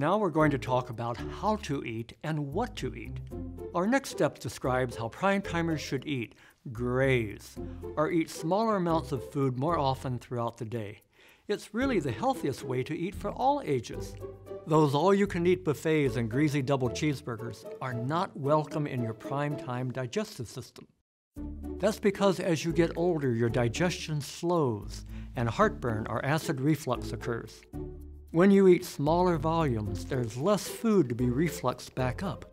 Now we're going to talk about how to eat and what to eat. Our next step describes how prime timers should eat, graze, or eat smaller amounts of food more often throughout the day. It's really the healthiest way to eat for all ages. Those all-you-can-eat buffets and greasy double cheeseburgers are not welcome in your prime time digestive system. That's because as you get older, your digestion slows and heartburn or acid reflux occurs. When you eat smaller volumes, there's less food to be refluxed back up.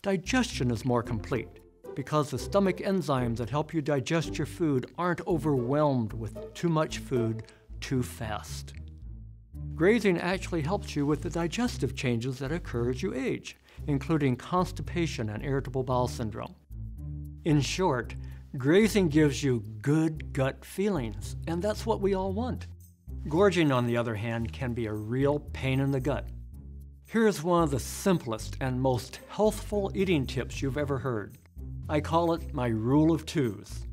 Digestion is more complete because the stomach enzymes that help you digest your food aren't overwhelmed with too much food too fast. Grazing actually helps you with the digestive changes that occur as you age, including constipation and irritable bowel syndrome. In short, grazing gives you good gut feelings, and that's what we all want. Gorging, on the other hand, can be a real pain in the gut. Here's one of the simplest and most healthful eating tips you've ever heard. I call it my rule of twos.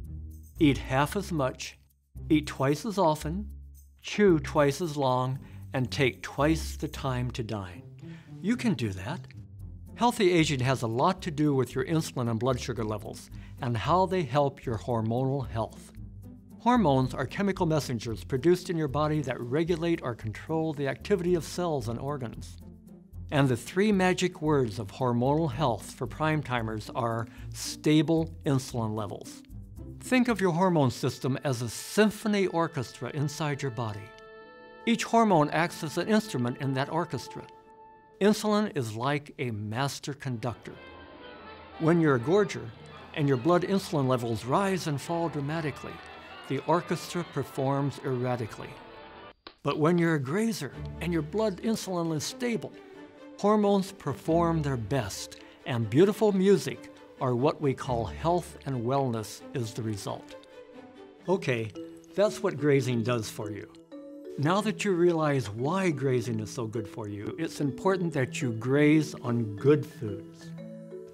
Eat half as much, eat twice as often, chew twice as long, and take twice the time to dine. You can do that. Healthy aging has a lot to do with your insulin and blood sugar levels and how they help your hormonal health. Hormones are chemical messengers produced in your body that regulate or control the activity of cells and organs. And the three magic words of hormonal health for prime timers are stable insulin levels. Think of your hormone system as a symphony orchestra inside your body. Each hormone acts as an instrument in that orchestra. Insulin is like a master conductor. When you're a gorger and your blood insulin levels rise and fall dramatically, the orchestra performs erratically. But when you're a grazer and your blood insulin is stable, hormones perform their best, and beautiful music, or what we call health and wellness, is the result. Okay, that's what grazing does for you. Now that you realize why grazing is so good for you, it's important that you graze on good foods.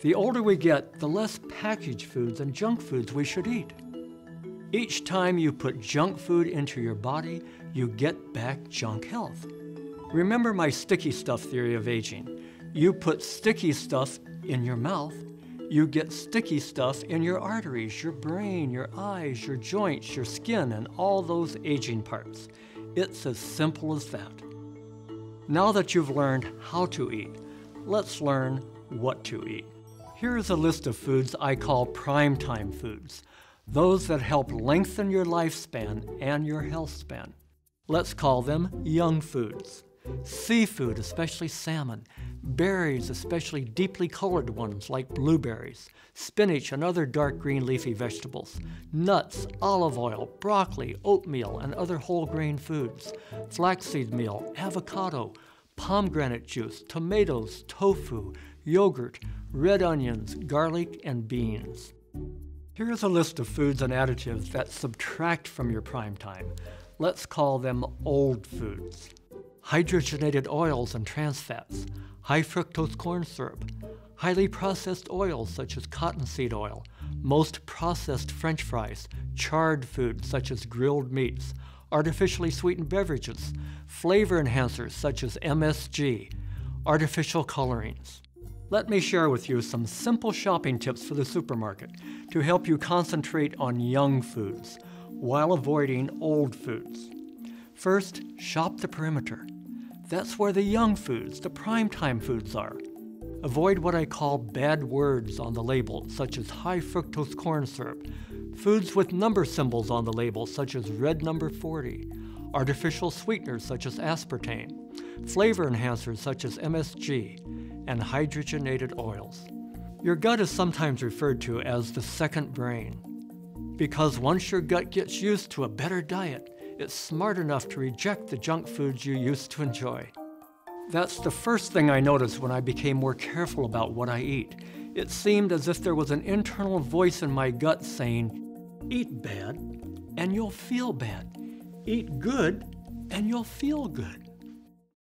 The older we get, the less packaged foods and junk foods we should eat. Each time you put junk food into your body, you get back junk health. Remember my sticky stuff theory of aging. You put sticky stuff in your mouth, you get sticky stuff in your arteries, your brain, your eyes, your joints, your skin, and all those aging parts. It's as simple as that. Now that you've learned how to eat, let's learn what to eat. Here's a list of foods I call prime time foods, those that help lengthen your lifespan and your health span. Let's call them young foods. Seafood, especially salmon, berries, especially deeply colored ones like blueberries, spinach and other dark green leafy vegetables, nuts, olive oil, broccoli, oatmeal, and other whole grain foods, flaxseed meal, avocado, pomegranate juice, tomatoes, tofu, yogurt, red onions, garlic, and beans. Here's a list of foods and additives that subtract from your prime time. Let's call them old foods. Hydrogenated oils and trans fats, high fructose corn syrup, highly processed oils such as cottonseed oil, most processed French fries, charred foods such as grilled meats, artificially sweetened beverages, flavor enhancers such as MSG, artificial colorings. Let me share with you some simple shopping tips for the supermarket to help you concentrate on young foods while avoiding old foods. First, shop the perimeter. That's where the young foods, the primetime foods are. Avoid what I call bad words on the label, such as high fructose corn syrup, foods with number symbols on the label, such as red number 40, artificial sweeteners such as aspartame, flavor enhancers such as MSG, and hydrogenated oils. Your gut is sometimes referred to as the second brain, because once your gut gets used to a better diet, it's smart enough to reject the junk foods you used to enjoy. That's the first thing I noticed when I became more careful about what I eat. It seemed as if there was an internal voice in my gut saying, eat bad and you'll feel bad. Eat good and you'll feel good.